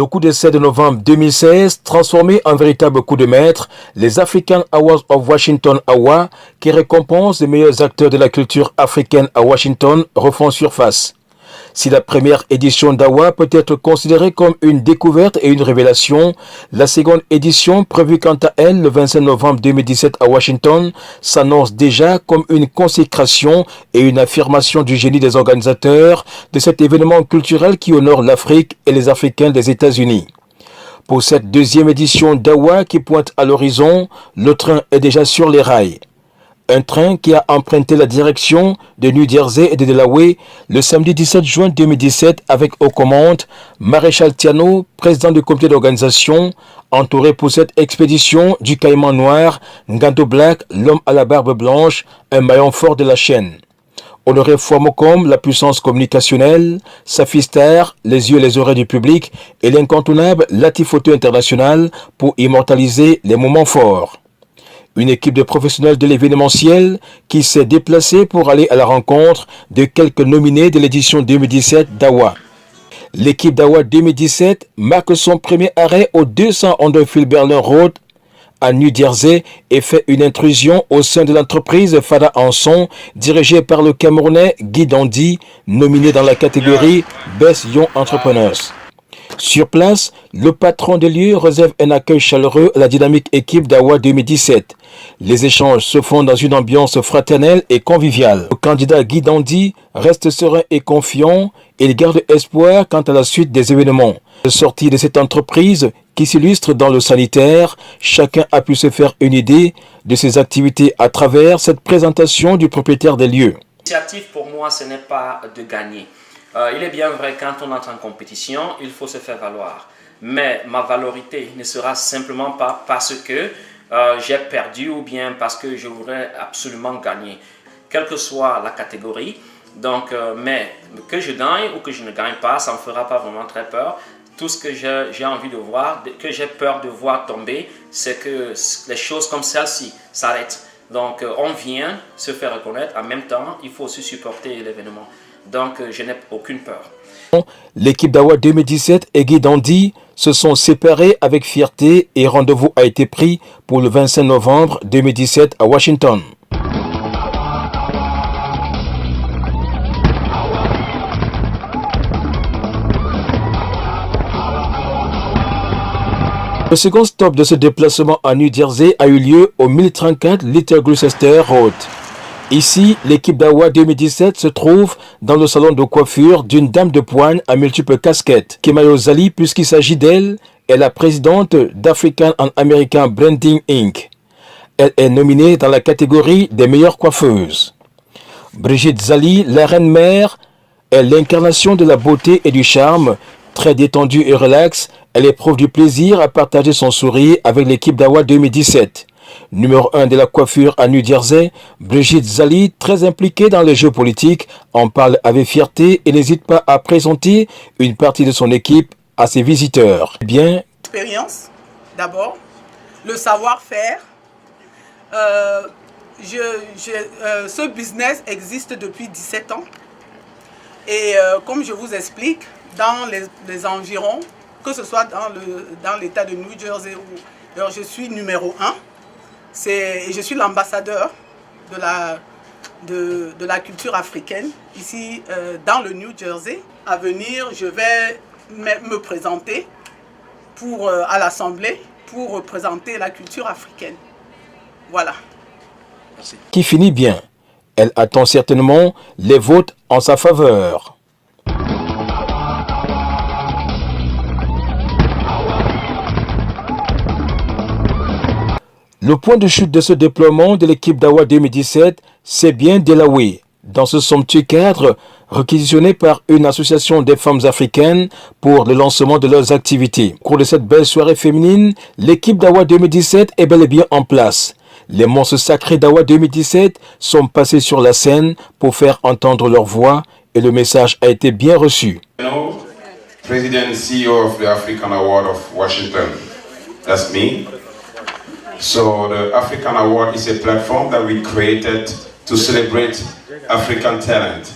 Le coup d'essai de novembre 2016, transformé en véritable coup de maître, les African Awards of Washington AWA, qui récompensent les meilleurs acteurs de la culture africaine à Washington, refont surface. Si la première édition d'AWA peut être considérée comme une découverte et une révélation, la seconde édition, prévue quant à elle le 25 novembre 2017 à Washington, s'annonce déjà comme une consécration et une affirmation du génie des organisateurs de cet événement culturel qui honore l'Afrique et les Africains des États-Unis. Pour cette deuxième édition d'AWA qui pointe à l'horizon, le train est déjà sur les rails. Un train qui a emprunté la direction de New Jersey et de Delaware le samedi 17 juin 2017 avec aux commandes Maréchal Tiano, président du comité d'organisation, entouré pour cette expédition du Caïman Noir, Ngando Black, l'homme à la barbe blanche, un maillon fort de la chaîne. Honoré Fouamokom, la puissance communicationnelle, Safi Star, les yeux et les oreilles du public et l'incontournable Latifoto International pour immortaliser les moments forts. Une équipe de professionnels de l'événementiel qui s'est déplacée pour aller à la rencontre de quelques nominés de l'édition 2017 d'AWA. L'équipe d'AWA 2017 marque son premier arrêt au 211 Philberlin Road à New Jersey et fait une intrusion au sein de l'entreprise Fada Anson, dirigée par le Camerounais Guy Dandy, nominé dans la catégorie Best Young Entrepreneurs. Sur place, le patron des lieux réserve un accueil chaleureux à la dynamique équipe d'AWA 2017. Les échanges se font dans une ambiance fraternelle et conviviale. Le candidat Guy Dandy reste serein et confiant et il garde espoir quant à la suite des événements. Sorti de cette entreprise qui s'illustre dans le sanitaire, chacun a pu se faire une idée de ses activités à travers cette présentation du propriétaire des lieux. L'initiative pour moi, ce n'est pas de gagner. Il est bien vrai, quand on entre en compétition, il faut se faire valoir. Mais ma valorité ne sera simplement pas parce que j'ai perdu ou bien parce que je voudrais absolument gagner. Quelle que soit la catégorie. Donc, mais que je gagne ou que je ne gagne pas, ça ne me fera pas vraiment très peur. Tout ce que j'ai envie de voir, que j'ai peur de voir tomber, c'est que les choses comme celle-ci s'arrêtent. Donc, on vient se faire reconnaître. En même temps, il faut aussi supporter l'événement. Donc, je n'ai aucune peur. L'équipe d'AWA 2017 et Guy Dandy se sont séparés avec fierté et rendez-vous a été pris pour le 25 novembre 2017 à Washington. Le second stop de ce déplacement à New Jersey a eu lieu au 1034 Little Gloucester Road. Ici, l'équipe d'AWA 2017 se trouve dans le salon de coiffure d'une dame de poigne à multiples casquettes. Kemayo Zali, puisqu'il s'agit d'elle, est la présidente d'African and American Branding Inc. Elle est nominée dans la catégorie des meilleures coiffeuses. Brigitte Zali, la reine-mère, est l'incarnation de la beauté et du charme. Très détendue et relaxe, elle éprouve du plaisir à partager son sourire avec l'équipe d'AWA 2017. Numéro 1 de la coiffure à New Jersey, Brigitte Zali, très impliquée dans les jeux politiques, en parle avec fierté et n'hésite pas à présenter une partie de son équipe à ses visiteurs. Bien. L'expérience, d'abord, le savoir-faire. Ce business existe depuis 17 ans et comme je vous explique, dans les environs, que ce soit dans l'état de New Jersey où je suis numéro 1, et je suis l'ambassadeur de la culture africaine ici dans le New Jersey. À venir, je vais me présenter à l'Assemblée pour représenter la culture africaine. Voilà. Merci. Qui finit bien. Elle attend certainement les votes en sa faveur. Le point de chute de ce déploiement de l'équipe d'AWA 2017, c'est bien Delaware, dans ce somptueux cadre réquisitionné par une association des femmes africaines pour le lancement de leurs activités. Au cours de cette belle soirée féminine, l'équipe d'AWA 2017 est bel et bien en place. Les monstres sacrés d'AWA 2017 sont passés sur la scène pour faire entendre leur voix et le message a été bien reçu. President and CEO of the African Award of Washington, that's me. So the African Award is a platform that we created to celebrate African talent.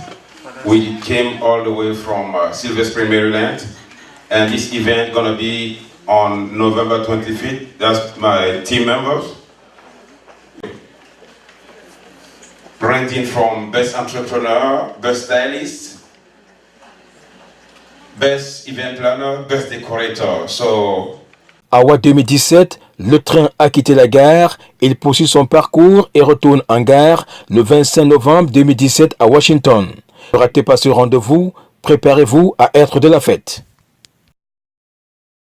We came all the way from Silver Spring, Maryland, And this event gonna be on November 25th. That's my team members. Ranging from best entrepreneur, best stylist, best event planner, best decorator. So, AWA 2017, le train a quitté la gare, il poursuit son parcours et retourne en gare le 25 novembre 2017 à Washington. Ne ratez pas ce rendez-vous, préparez-vous à être de la fête.